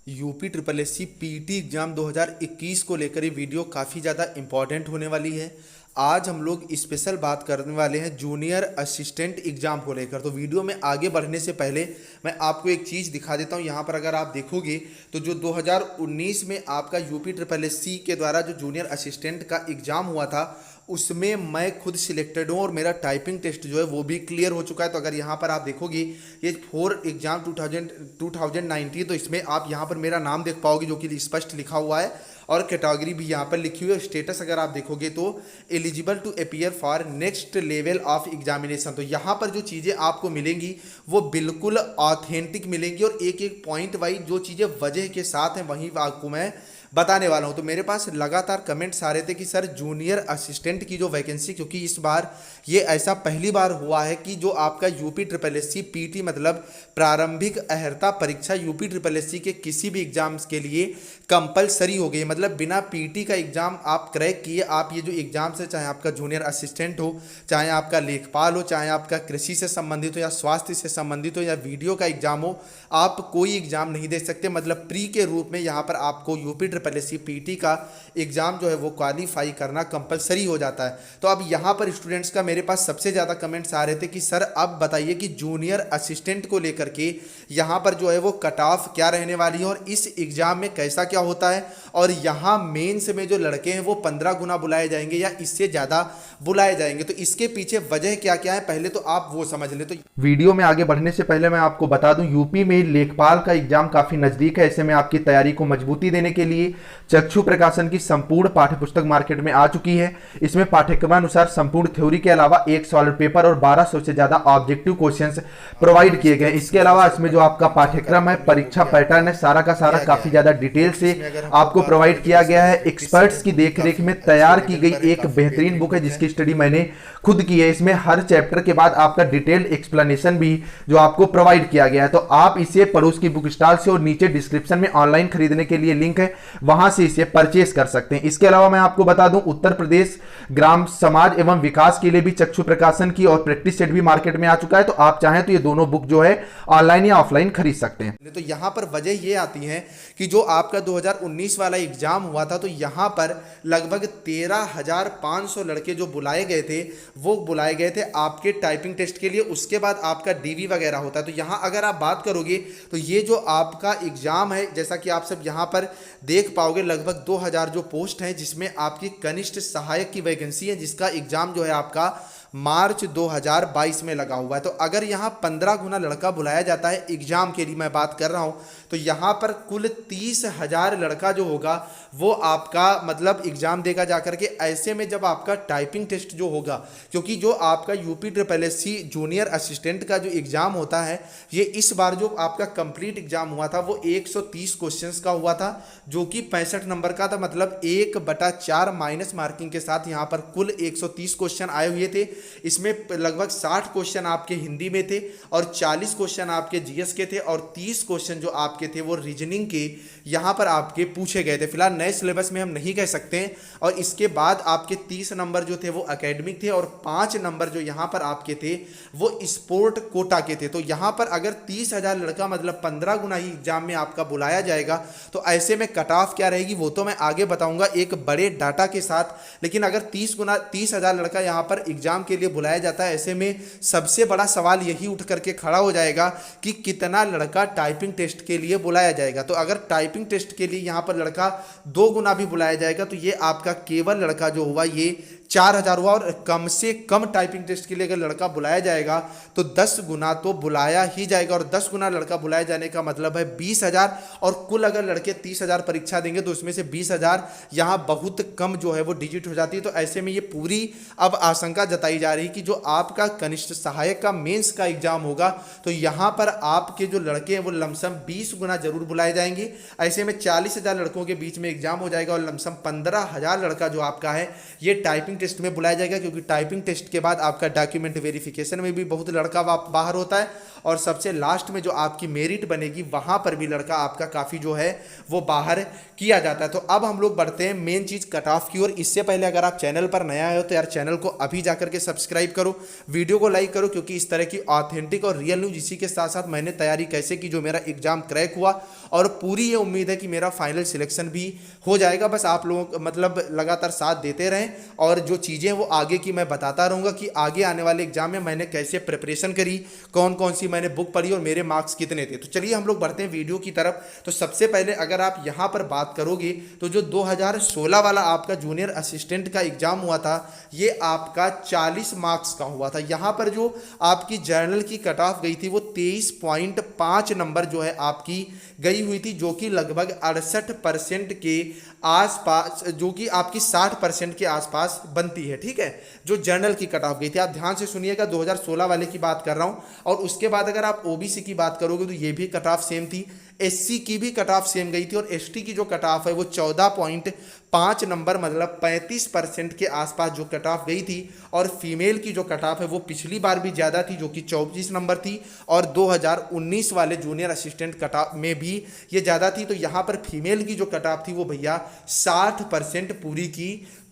UP triple S C PT exam 2021 को लेकर ये वीडियो काफ़ी ज़्यादा इम्पॉर्टेंट होने वाली है। आज हम लोग स्पेशल बात करने वाले हैं जूनियर असिस्टेंट एग्जाम को लेकर। तो वीडियो में आगे बढ़ने से पहले मैं आपको एक चीज़ दिखा देता हूँ। यहाँ पर अगर आप देखोगे तो जो 2019 में आपका यूपी ट्रिपल एस सी के द्वारा जो जूनियर असिस्टेंट का एग्ज़ाम हुआ था उसमें मैं खुद सिलेक्टेड हूँ और मेरा टाइपिंग टेस्ट जो है वो भी क्लियर हो चुका है। तो अगर यहाँ पर आप देखोगे ये 4 एग्जाम 2019, तो इसमें आप यहाँ पर मेरा नाम देख पाओगे जो कि स्पष्ट लिखा हुआ है और कैटेगरी भी यहाँ पर लिखी हुई है। स्टेटस अगर आप देखोगे तो eligible to appear for next level of examination. तो यहाँ पर जो चीज़ें आपको मिलेंगी वो बिल्कुल ऑथेंटिक मिलेंगी और एक एक पॉइंट वाइज जो चीज़ें वजह के साथ हैं वहीं आपको मैं बताने वाला हूं। तो मेरे पास लगातार कमेंट्स आ रहे थे कि सर जूनियर असिस्टेंट की जो वैकेंसी, क्योंकि इस बार ये ऐसा पहली बार हुआ है कि जो आपका UP triple S C PT मतलब प्रारंभिक अर्हता परीक्षा यूपी ट्रिपल एस सी के किसी भी एग्जाम्स के लिए कंपलसरी हो गई। मतलब बिना पीटी का एग्जाम आप क्रैक किए आप ये जो एग्जाम्स है, चाहे आपका जूनियर असिस्टेंट हो, चाहे आपका लेखपाल हो, चाहे आपका कृषि से संबंधित हो या स्वास्थ्य से संबंधित हो या वीडियो का एग्जाम हो, आप कोई एग्जाम नहीं दे सकते। मतलब प्री के रूप में यहाँ पर आपको UP triple S C PT का एग्जाम जो है वो क्वालिफाई करना कंपलसरी हो जाता है। तो अब यहाँ पर स्टूडेंट्स का मेरे पास सबसे ज़्यादा कमेंट्स आ रहे थे कि सर अब बताइए कि जूनियर असिस्टेंट को लेकर के यहाँ पर जो है वो कट ऑफ क्या रहने वाली है और इस एग्जाम में कैसा क्या होता है, और यहाँ मेंस में जो लड़के हैं वो 15 गुना बुलाए जाएंगे या इससे ज़्यादा बुलाए जाएंगे। तो इसके पीछे वजह क्या क्या है पहले तो आप वो समझ ले। तो वीडियो में आगे बढ़ने से पहले मैं आपको बता दूं यूपी में लेखपाल का एग्जाम काफ़ी नज़दीक है। ऐसे में आपकी तैयारी को मजबूती देने के लिए चक्षु प्रकाशन की संपूर्ण पाठ्यपुस्तक मार्केट में आ चुकी है। इसमें पाठ्यक्रमानुसार संपूर्ण थ्योरी के अलावा एक सॉलिड पेपर और 1200 से ज़्यादा ऑब्जेक्टिव क्वेश्चंस प्रोवाइड किए गए। इसके अलावा इसमें जो आपका पाठ्यक्रम है, परीक्षा पैटर्न है, सारा का सारा काफ़ी ज़्यादा डिटेल से आपको प्रोवाइड किया गया है। एक्सपर्ट्स की देखरेख में तैयार की गई एक बेहतरीन बुक है जिसकी स्टडी मैंने खुद की है। इसमें हर चैप्टर के बाद आपका डिटेल्ड एक्सप्लेनेशन भी जो आपको प्रोवाइड किया गया है। तो आप इसे पड़ोस की बुक स्टॉल से और नीचे डिस्क्रिप्शन में ऑनलाइन खरीदने के लिए लिंक है, वहां से इसे परचेस कर सकते हैं। इसके अलावा मैं आपको बता दूं उत्तर प्रदेश ग्राम समाज एवं विकास के लिए भी चक्षु प्रकाशन की और प्रैक्टिस सेट भी मार्केट में आ चुका है। तो आप चाहें तो ये दोनों बुक जो है ऑनलाइन या ऑफलाइन खरीद सकते हैं। तो यहां पर वजह ये आती है कि जो आपका 2019 वाला एग्जाम हुआ था तो यहां पर लगभग 13,500 लड़के जो बुलाए गए थे वो बुलाए गए थे आपके टाइपिंग टेस्ट के लिए। उसके बाद आपका डीवी वगैरह होता है। तो यहाँ अगर आप बात करोगे तो ये जो आपका एग्जाम है, जैसा कि आप सब यहाँ पर देख पाओगे, लगभग 2000 जो पोस्ट हैं जिसमें आपकी कनिष्ठ सहायक की वैकेंसी है जिसका एग्जाम जो है आपका मार्च 2022 में लगा हुआ है। तो अगर यहाँ 15 गुना लड़का बुलाया जाता है एग्जाम के लिए, मैं बात कर रहा हूँ, तो यहाँ पर कुल 30,000 लड़का जो होगा वो आपका मतलब एग्जाम देगा जाकर के। ऐसे में जब आपका टाइपिंग टेस्ट जो होगा, क्योंकि जो आपका UP triple S C junior assistant का जो एग्जाम होता है ये इस बार जो आपका कंप्लीट एग्जाम हुआ था वो 130 क्वेश्चंस का हुआ था जो कि 65 नंबर का था। मतलब 1/4 माइनस मार्किंग के साथ यहाँ पर कुल 130 क्वेश्चन आए हुए थे। इसमें लगभग 60 क्वेश्चन आपके हिंदी में थे और 40 क्वेश्चन आपके जीएस के थे और 30 क्वेश्चन जो आपके थे वो रीजनिंग के यहाँ पर आपके पूछे गए थे। फिलहाल नए सिलेबस में हम नहीं कह सकते हैं। और इसके बाद आपके 30 नंबर जो थे वो एकेडमिक थे और 5 नंबर जो यहाँ पर आपके थे वो स्पोर्ट कोटा के थे। तो यहाँ पर अगर 30,000 लड़का मतलब 15 गुना ही एग्जाम में आपका बुलाया जाएगा तो ऐसे में कट ऑफ क्या रहेगी वो तो मैं आगे बताऊंगा एक बड़े डाटा के साथ। लेकिन अगर 30,000 लड़का यहाँ पर एग्जाम के लिए बुलाया जाता है, ऐसे में सबसे बड़ा सवाल यही उठ करके खड़ा हो जाएगा कि कितना लड़का टाइपिंग टेस्ट के लिए बुलाया जाएगा। तो अगर टाइपिंग टेस्ट के लिए यहाँ पर लड़का 2 गुना भी बुलाया जाएगा तो ये आपका केवल लड़का जो हुआ ये 4,000 हुआ। और कम से कम टाइपिंग टेस्ट के लिए अगर लड़का बुलाया जाएगा तो 10 गुना तो बुलाया ही जाएगा। और 10 गुना लड़का बुलाए जाने का मतलब है 20,000। और कुल अगर लड़के 30,000 परीक्षा देंगे तो उसमें से 20,000 यहाँ बहुत कम जो है वो डिजिट हो जाती है। तो ऐसे में ये पूरी अब आशंका जताई जा रही है कि जो आपका कनिष्ठ सहायक का मेंस का एग्जाम होगा तो यहाँ पर आपके जो लड़के हैं वो लमसम 20 गुना जरूर बुलाए जाएंगे। ऐसे में 40,000 लड़कों के बीच में एग्जाम हो जाएगा और लमसम 15,000 लड़का जो आपका है ये टाइपिंग टाइपिंग टेस्ट में बुलाया जाएगा, क्योंकि टाइपिंग टेस्ट के बाद आपका डॉक्यूमेंट वेरिफिकेशन में भी बहुत लड़का बाहर होता है, और सबसे लास्ट में जो आपकी मेरिट बनेगी वहाँ पर भी लड़का आपका काफ़ी जो है वो बाहर किया जाता है। तो अब हम लोग बढ़ते हैं मेन चीज़ कट ऑफ की ओर। इससे पहले अगर आप चैनल पर नया हो तो यार चैनल को अभी जाकर के सब्सक्राइब करो, वीडियो को लाइक करो, क्योंकि इस तरह की ऑथेंटिक और रियल न्यूज़, इसी के साथ साथ मैंने तैयारी कैसे की, जो मेरा एग्जाम क्रैक हुआ, और पूरी ये उम्मीद है कि मेरा फाइनल सिलेक्शन भी हो जाएगा। बस आप लोग मतलब लगातार साथ देते रहें, और जो चीज़ें वो आगे की मैं बताता रहूँगा कि आगे आने वाले एग्जाम में मैंने कैसे प्रिपरेशन करी, कौन कौन सी मैंने बुक पढ़ी और मेरे मार्क्स कितने थे। तो चलिए हम लोग बढ़ते हैं वीडियो की तरफ। तो सबसे पहले अगर आप यहाँ पर बात करोगे तो जो 2016 वाला आपका जूनियर असिस्टेंट का एग्जाम हुआ था, ये आपका 40 मार्क्स का हुआ था। यहाँ पर जो आपकी जर्नल की कट ऑफ गई थी वो 23.5 नंबर जो है आपकी गई हुई थी, जो कि लगभग 68% के आसपास, जो कि आपकी 60% के आसपास बनती है। ठीक है, जो जर्नल की कट ऑफ गई थी, आप ध्यान से सुनिएगा, 2016 वाले की बात कर रहा हूँ। और उसके बाद अगर आप ओबीसी की बात करोगे तो ये भी कट ऑफ सेम थी, एससी की भी कट ऑफ सेम गई थी, और एसटी की जो कट ऑफ है वो 14.5 नंबर, मतलब 35% के आसपास जो कट ऑफ गई थी। और फीमेल की जो कट ऑफ है वो पिछली बार भी ज़्यादा थी, जो कि 24 नंबर थी, और 2019 वाले जूनियर असिस्टेंट कट ऑफ में भी ये ज़्यादा थी। तो यहाँ पर फीमेल की जो कट ऑफ थी वो भैया 60%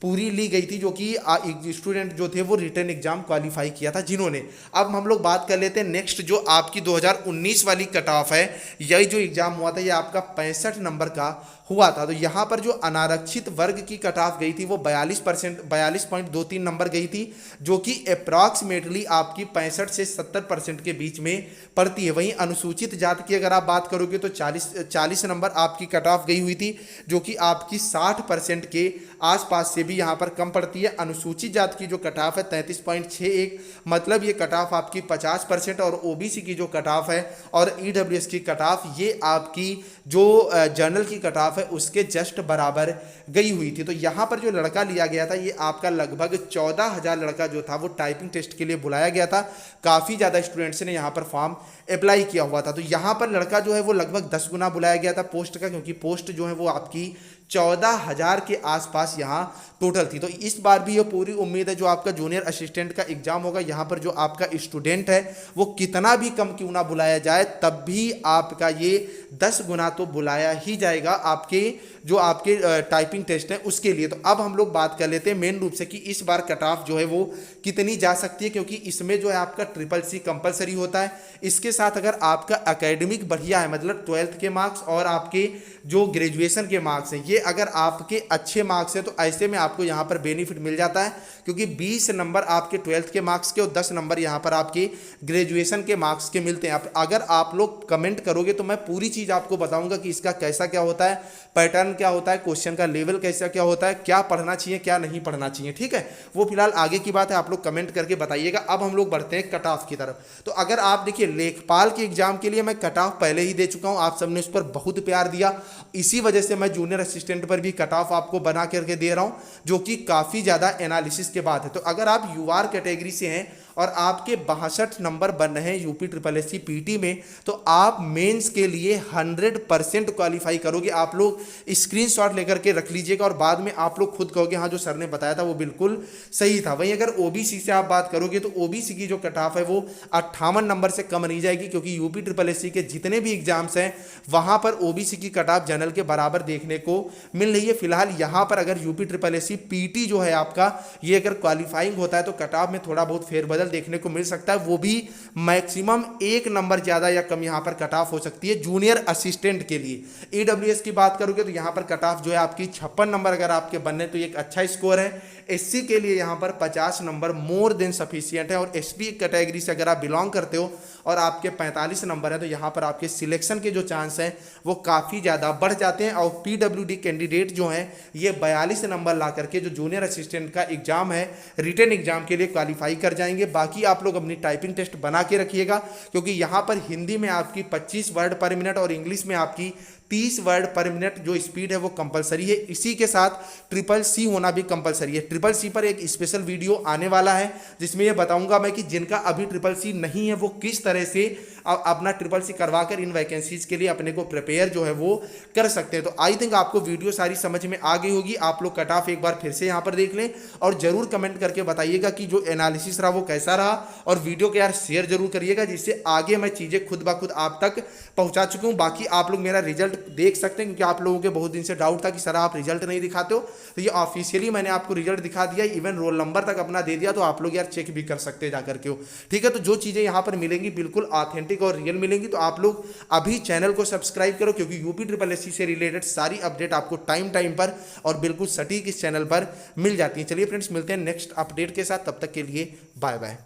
पूरी ली गई थी, जो कि स्टूडेंट जो थे वो रिटन एग्जाम क्वालिफाई किया था जिन्होंने। अब हम लोग बात कर लेते हैं नेक्स्ट, जो आपकी 2019 वाली कट ऑफ है, यही जो एग्जाम हुआ था ये आपका 65 नंबर का हुआ था। तो यहाँ पर जो अनारक्षित वर्ग की कट ऑफ गई थी वो 42.23 नंबर गई थी, जो कि अप्रॉक्सीमेटली आपकी 65 से 70% के बीच में पड़ती है। वहीं अनुसूचित जाति की अगर आप बात करोगे तो 40 नंबर आपकी कट ऑफ गई हुई थी, जो कि आपकी 60% के आसपास से भी यहाँ पर कम पड़ती है। अनुसूचित जाति की जो कट ऑफ है 33.61, मतलब ये कट ऑफ आपकी 50%, और ओबीसी की जो कट ऑफ है और ईडब्ल्यूएस की कट ऑफ ये आपकी जो जर्नल की कट ऑफ है उसके जस्ट बराबर गई हुई थी। तो यहाँ पर जो लड़का लिया गया था ये आपका लगभग 14,000 लड़का जो था वो टाइपिंग टेस्ट के लिए बुलाया गया था। काफ़ी ज़्यादा स्टूडेंट्स ने यहाँ पर फॉर्म अप्लाई किया हुआ था। तो यहाँ पर लड़का जो है वो लगभग 10 गुना बुलाया गया था पोस्ट का, क्योंकि पोस्ट जो है वो आपकी 14,000 के आसपास यहाँ टोटल थी। तो इस बार भी ये पूरी उम्मीद है जो आपका जूनियर असिस्टेंट का एग्जाम होगा, यहाँ पर जो आपका स्टूडेंट है वो कितना भी कम क्यों ना बुलाया जाए, तब भी आपका ये 10 गुना तो बुलाया ही जाएगा आपके जो आपके टाइपिंग टेस्ट है उसके लिए। तो अब हम लोग बात कर लेते हैं मेन रूप से कि इस बार कट ऑफ जो है वो कितनी जा सकती है, क्योंकि इसमें जो है आपका CCC कंपलसरी होता है। इसके साथ अगर आपका एकेडमिक बढ़िया है, मतलब 12th के मार्क्स और आपके जो ग्रेजुएशन के मार्क्स हैं, ये अगर आपके अच्छे मार्क्स हैं तो ऐसे में आपको यहाँ पर बेनिफिट मिल जाता है, क्योंकि 20 नंबर आपके 12th के मार्क्स के और 10 नंबर यहाँ पर आपके ग्रेजुएशन के मार्क्स के मिलते हैं। अगर आप लोग कमेंट करोगे तो मैं पूरी चीज़ आपको बताऊंगा कि इसका कैसा क्या होता है, पैटर्न क्या होता है, क्वेश्चन का लेवल कैसा क्या होता है, क्या पढ़ना चाहिए क्या नहीं पढ़ना चाहिए। ठीक है, वो फिलहाल आगे की बात है, आप लोग कमेंट करके बताइएगा। अब हम लोग बढ़ते हैं कट ऑफ की तरफ। तो अगर आप देखिए लेखपाल के एग्जाम के लिए मैं कट ऑफ पहले ही दे चुका हूँ, आप सबने उस पर बहुत प्यार दिया, इसी वजह से मैं जूनियर असिस्टेंट पर भी कट ऑफ आपको बना करके दे रहा हूँ, जो कि काफ़ी ज़्यादा एनालिसिस के बाद है। तो अगर आप यूआर कैटेगरी से हैं और आपके 62 नंबर बन रहे हैं यूपी SSSC पीटी में, तो आप मेंस के लिए 100% क्वालिफाई करोगे। आप लोग स्क्रीनशॉट लेकर के रख लीजिएगा और बाद में आप लोग खुद कहोगे हाँ जो सर ने बताया था वो बिल्कुल सही था। वहीं अगर ओबीसी से आप बात करोगे तो ओबीसी की जो कट ऑफ है वो 58 नंबर से कम नहीं जाएगी, क्योंकि यूपी SSSC के जितने भी एग्जाम्स हैं वहाँ पर ओबीसी की कट ऑफ जनरल के बराबर देखने को मिल रही है। फिलहाल यहाँ पर अगर यूपी SSSC पीटी जो है आपका ये अगर क्वालिफाइंग होता है तो कट ऑफ में थोड़ा बहुत फेरबदल देखने को मिल सकता है, वो भी मैक्सिमम 1 नंबर ज्यादा या कम यहां पर कट ऑफ हो सकती है जूनियर असिस्टेंट के लिए। ईडब्ल्यूएस की बात करोगे तो यहां पर कट ऑफ जो है आपकी 56 नंबर अगर आपके बनने तो एक अच्छा स्कोर है। एससी के लिए यहां पर 50 नंबर मोर देन सफिशिएंट है, और एसटी कैटेगरी से अगर आप बिलोंग करते हो और आपके 45 नंबर है तो यहाँ पर आपके सिलेक्शन के जो चांस हैं वो काफ़ी ज़्यादा बढ़ जाते हैं। और पीडब्ल्यूडी कैंडिडेट जो हैं ये 42 नंबर ला करके जो जूनियर असिस्टेंट का एग्जाम है रिटन एग्जाम के लिए क्वालिफाई कर जाएंगे। बाकी आप लोग अपनी टाइपिंग टेस्ट बना के रखिएगा, क्योंकि यहाँ पर हिंदी में आपकी 25 वर्ड पर मिनट और इंग्लिश में आपकी 30 वर्ड पर मिनट जो स्पीड है वो कंपलसरी है। इसी के साथ CCC होना भी कंपलसरी है। CCC पर एक स्पेशल वीडियो आने वाला है जिसमें ये बताऊंगा मैं कि जिनका अभी CCC नहीं है वो किस तरह से अपना CCC करवाकर इन वैकेंसीज के लिए अपने को प्रिपेयर जो है वो कर सकते हैं। तो आई थिंक आपको वीडियो सारी समझ में आ गई होगी। आप लोग कट ऑफ एक बार फिर से यहाँ पर देख लें और जरूर कमेंट करके बताइएगा कि जो एनालिसिस रहा वो कैसा रहा, और वीडियो को यार शेयर जरूर करिएगा जिससे आगे मैं चीज़ें खुद ब खुद आप तक पहुंचा चुका हूं। बाकी आप लोग मेरा रिजल्ट देख सकते हैं, क्योंकि आप लोगों के बहुत दिन से डाउट था कि सर आप रिजल्ट नहीं दिखाते हो, तो ये ऑफिशियली मैंने आपको रिजल्ट दिखा दिया, इवन रोल नंबर तक अपना दे दिया, तो आप लोग यार चेक भी कर सकते हैं जाकर के हो। ठीक है, तो जो चीज़ें यहाँ पर मिलेंगी बिल्कुल ऑथेंटिक और रियल मिलेंगी। तो आप लोग अभी चैनल को सब्सक्राइब करो, क्योंकि UPSSC से रिलेटेड सारी अपडेट आपको टाइम पर और बिल्कुल सटीक इस चैनल पर मिल जाती है। चलिए फ्रेंड्स, मिलते हैं नेक्स्ट अपडेट के साथ, तब तक के लिए बाय बाय।